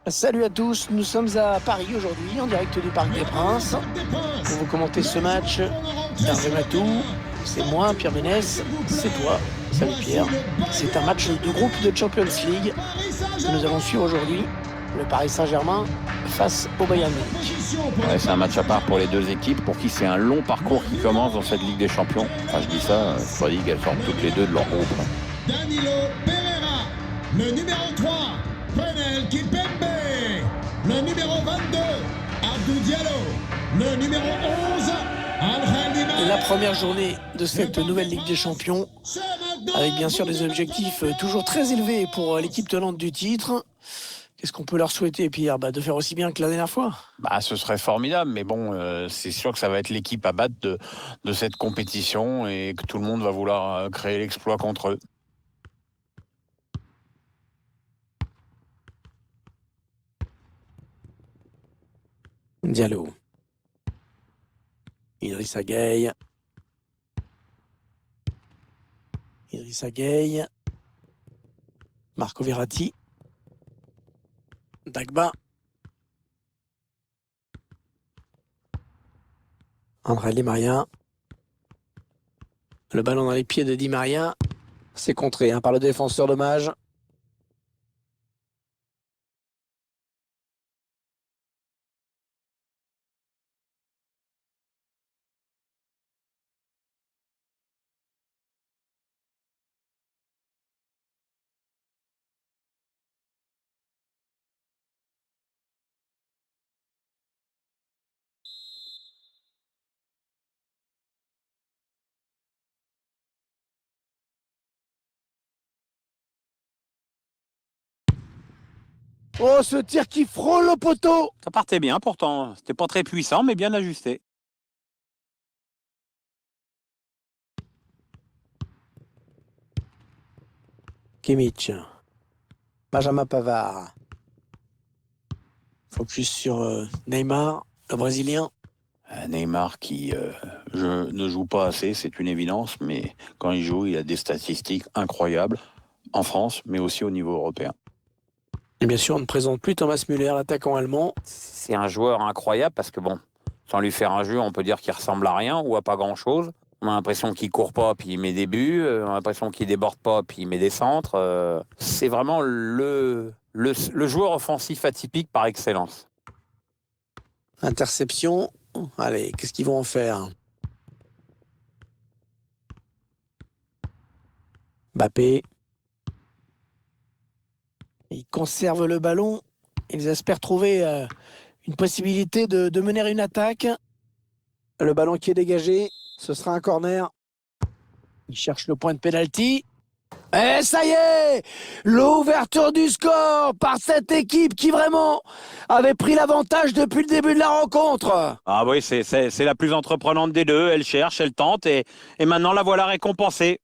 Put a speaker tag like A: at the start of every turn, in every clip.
A: Salut à tous, nous sommes à Paris aujourd'hui, en direct du Parc des Princes. Pour vous commenter ce match, Hervé Matou, c'est moi, Pierre Ménès, c'est toi, salut Pierre. C'est un match de groupe de Champions League que nous allons suivre aujourd'hui. Le Paris Saint-Germain face au Bayern Munich.
B: Ouais, c'est un match à part pour les deux équipes, pour qui c'est un long parcours qui commence dans cette Ligue des Champions. Enfin, je dis ça, je crois qu'elles sortent toutes les deux de leur groupe.
C: Danilo Pereira, le numéro 3, Prenel Kimpembe, le numéro 22, Abdou Diallo, le numéro 11, Angel Di Maria.
A: La première journée de cette nouvelle Ligue des Champions, avec bien sûr des objectifs toujours très élevés pour l'équipe tenante du titre. Qu'est-ce qu'on peut leur souhaiter, Pierre? De faire aussi bien que la dernière fois.
B: Ce serait formidable, mais bon, c'est sûr que ça va être l'équipe à battre de cette compétition et que tout le monde va vouloir créer l'exploit contre eux.
A: Diallo. Idrissa Gueye. Idrissa Gueye. Marco Verratti. Dagba. Angel Di Maria. Le ballon dans les pieds de Di Maria. C'est contré par le défenseur dommage. Oh, ce tir qui frôle le poteau!
B: Ça partait bien pourtant, c'était pas très puissant, mais bien ajusté.
A: Kimmich. Benjamin Pavard. Focus sur Neymar, le Brésilien.
B: Neymar qui ne joue pas assez, c'est une évidence, mais quand il joue, il a des statistiques incroyables en France, mais aussi au niveau européen.
A: Et bien sûr, on ne présente plus Thomas Müller, l'attaquant allemand.
B: C'est un joueur incroyable parce que bon, sans lui faire un jeu, on peut dire qu'il ressemble à rien ou à pas grand-chose. On a l'impression qu'il court pas puis il met des buts, on a l'impression qu'il déborde pas puis il met des centres. C'est vraiment le joueur offensif atypique par excellence.
A: Interception. Allez, qu'est-ce qu'ils vont en faire? Mbappé. Ils conservent le ballon. Ils espèrent trouver une possibilité de mener une attaque. Le ballon qui est dégagé, ce sera un corner. Ils cherchent le point de pénalty. Et ça y est! L'ouverture du score par cette équipe qui vraiment avait pris l'avantage depuis le début de la rencontre.
B: Ah oui, c'est la plus entreprenante des deux. Elle cherche, elle tente et maintenant la voilà récompensée.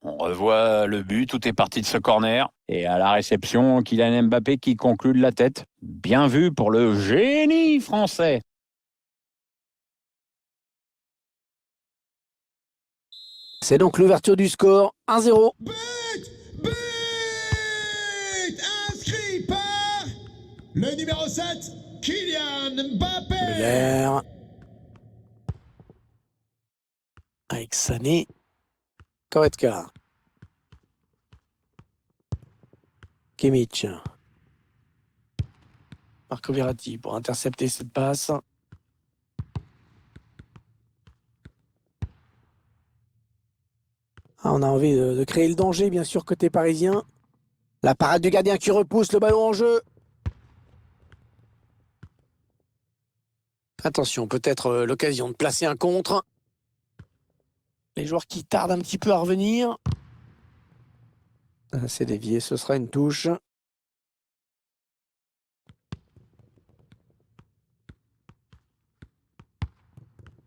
B: On revoit le but, tout est parti de ce corner. Et à la réception, Kylian Mbappé qui conclut de la tête. Bien vu pour le génie français.
A: C'est donc l'ouverture du score, 1-0.
C: But inscrit par le numéro 7, Kylian Mbappé.
A: Müller. Avec Sané. Goretzka. Kimmich. Marco Verratti pour intercepter cette passe. On a envie de créer le danger, bien sûr, côté parisien. La parade du gardien qui repousse le ballon en jeu. Attention, peut-être l'occasion de placer un contre. Les joueurs qui tardent un petit peu à revenir. C'est dévié, ce sera une touche.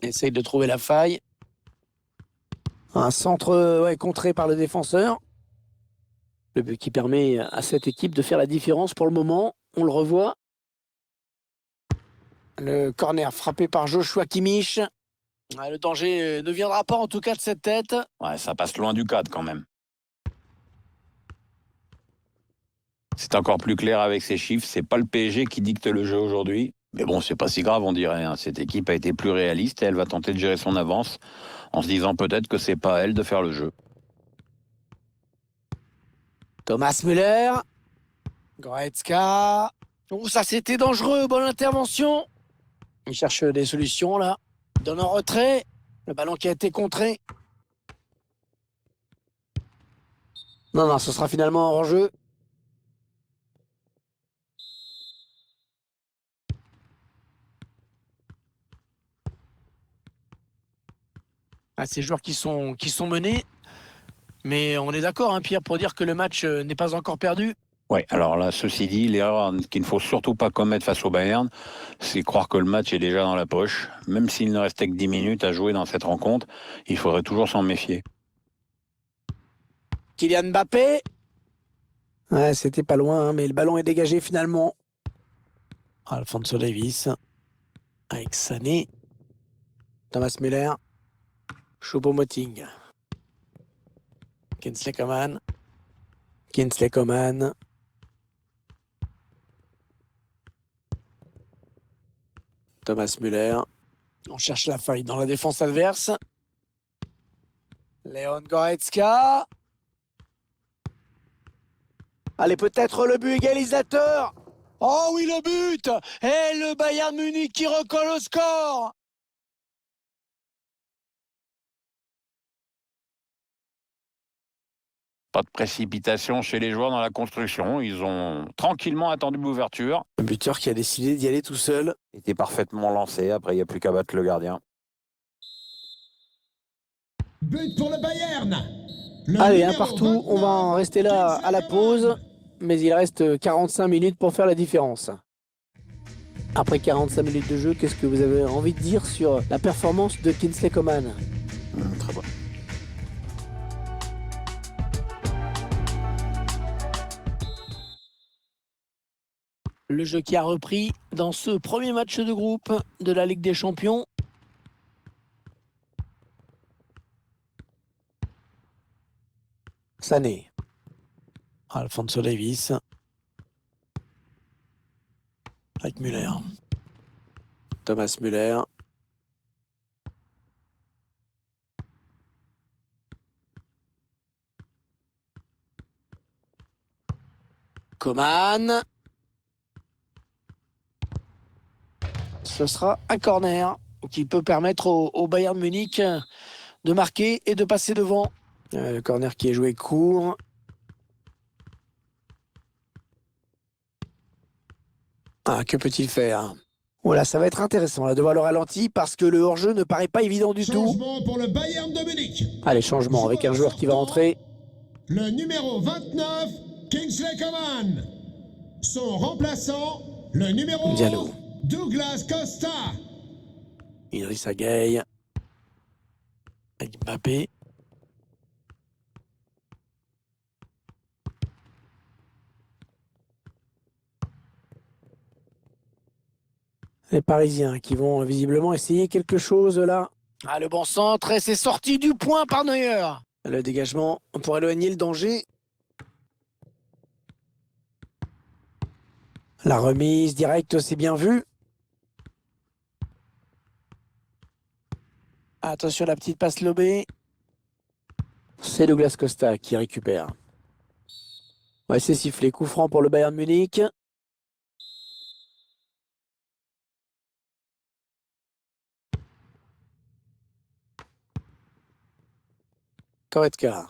A: Essaye de trouver la faille. Un centre contré par le défenseur. Le but qui permet à cette équipe de faire la différence pour le moment. On le revoit. Le corner frappé par Joshua Kimmich. Le danger ne viendra pas en tout cas de cette tête.
B: Ouais, ça passe loin du cadre quand même. C'est encore plus clair avec ces chiffres. C'est pas le PSG qui dicte le jeu aujourd'hui. Mais bon, c'est pas si grave, on dirait. Hein. Cette équipe a été plus réaliste et elle va tenter de gérer son avance en se disant peut-être que c'est pas à elle de faire le jeu.
A: Thomas Müller. Goretzka. Oh, ça c'était dangereux. Bonne intervention. Il cherche des solutions là. Il donne en retrait. Le ballon qui a été contré. Non, ce sera finalement hors jeu. Ces joueurs qui sont menés. Mais on est d'accord, hein, Pierre, pour dire que le match n'est pas encore perdu.
B: Ouais, alors là, ceci dit, l'erreur qu'il ne faut surtout pas commettre face au Bayern, c'est croire que le match est déjà dans la poche. Même s'il ne restait que 10 minutes à jouer dans cette rencontre, il faudrait toujours s'en méfier.
A: Kylian Mbappé. Ouais, c'était pas loin, hein, mais le ballon est dégagé finalement. Alphonso Davies. Avec Sané. Thomas Müller. Choupo-Moting. Kingsley Coman. Thomas Müller. On cherche la faille dans la défense adverse. Leon Goretzka. Allez, peut-être le but égalisateur. Oh oui, le but. Et le Bayern Munich qui recolle au score.
B: Pas de précipitation chez les joueurs dans la construction. Ils ont tranquillement attendu l'ouverture.
A: Un buteur qui a décidé d'y aller tout seul.
B: Il était parfaitement lancé. Après, il n'y a plus qu'à battre le gardien.
C: But pour le Bayern.
A: Allez, un partout. On va en rester là à la pause. Mais il reste 45 minutes pour faire la différence. Après 45 minutes de jeu, qu'est-ce que vous avez envie de dire sur la performance de Kingsley Coman?
B: Très bon.
A: Le jeu qui a repris dans ce premier match de groupe de la Ligue des Champions. Sané. Alphonso Davies. Avec Müller. Thomas Müller. Coman. Ce sera un corner qui peut permettre au Bayern Munich de marquer et de passer devant. Le corner qui est joué court. Ah, que peut-il faire? Voilà, ça va être intéressant là, de voir le ralenti parce que le hors-jeu ne paraît pas évident du tout.
C: Changement pour le Bayern de Munich.
A: Allez, changement avec un joueur qui va entrer.
C: Le numéro 29, Kingsley Coman. Son remplaçant, le numéro
A: Diallo.
C: 11, Douglas Costa.
A: Idrissa Gueye. Avec Mbappé. Les Parisiens qui vont visiblement essayer quelque chose là. Ah, le bon centre et c'est sorti du point par Neuer. Le dégagement pour éloigner le danger. La remise directe, c'est bien vu. Attention la petite passe lobée. C'est Douglas Costa qui récupère. Ouais, c'est sifflé. Coup franc pour le Bayern Munich. Goretzka.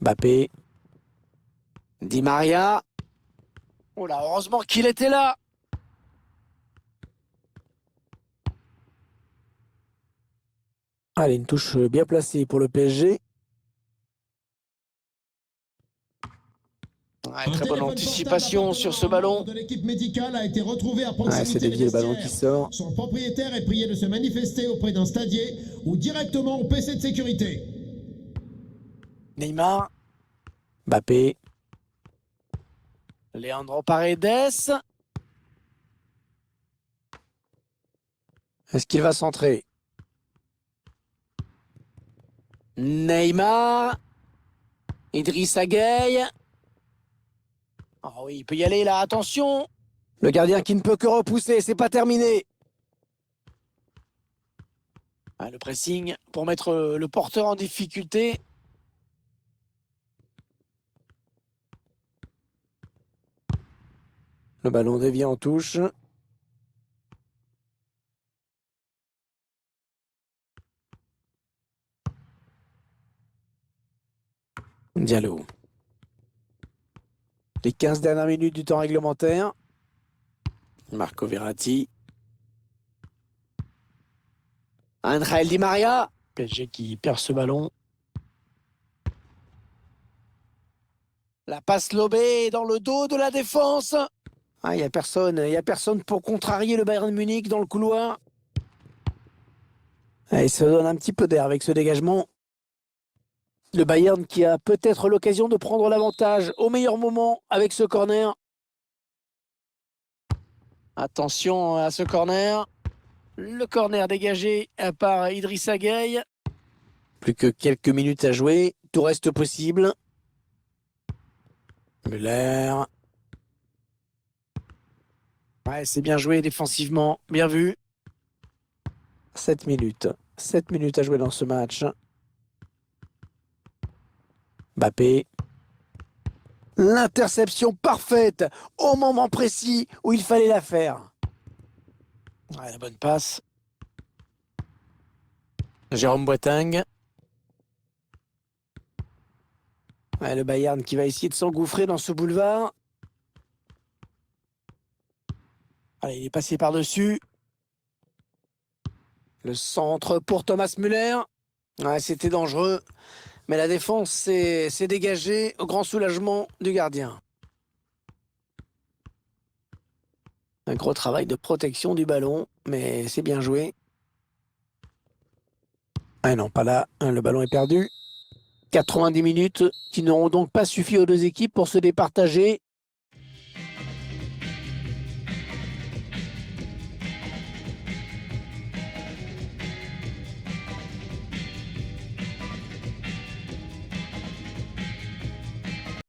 A: Mbappé. Di Maria. Oh là, heureusement qu'il était là. Allez, une touche bien placée pour le PSG. Ouais, très bonne anticipation sur ce ballon.
C: De l'équipe médicale a été retrouvé à proximité
A: C'est dévié le ballon qui sort.
C: Son propriétaire est prié de se manifester auprès d'un stadier ou directement au PC de sécurité.
A: Neymar. Mbappé. Leandro Paredes. Est-ce qu'il va centrer? Neymar. Idrissa Gueye. Oh oui, il peut y aller là, attention. Le gardien qui ne peut que repousser, c'est pas terminé. Ah, le pressing pour mettre le porteur en difficulté. Le ballon dévie en touche. Diallo. Les 15 dernières minutes du temps réglementaire. Marco Verratti. Angel Di Maria. PSG qui perd ce ballon. La passe lobée dans le dos de la défense. Ah, il n'y a personne pour contrarier le Bayern Munich dans le couloir. Ah, il se donne un petit peu d'air avec ce dégagement. Le Bayern qui a peut-être l'occasion de prendre l'avantage au meilleur moment avec ce corner. Attention à ce corner. Le corner dégagé par Idrissa Gueye. Plus que quelques minutes à jouer. Tout reste possible. Müller. Ouais, c'est bien joué défensivement. Bien vu. 7 minutes. 7 minutes à jouer dans ce match. Mbappé. L'interception parfaite au moment précis où il fallait la faire. Ouais, la bonne passe. Jérôme Boateng. Ouais, le Bayern qui va essayer de s'engouffrer dans ce boulevard. Allez, il est passé par-dessus. Le centre pour Thomas Müller. Ouais, c'était dangereux. Mais la défense s'est dégagée au grand soulagement du gardien. Un gros travail de protection du ballon, mais c'est bien joué. Ah non, pas là. Le ballon est perdu. 90 minutes qui n'auront donc pas suffi aux deux équipes pour se départager.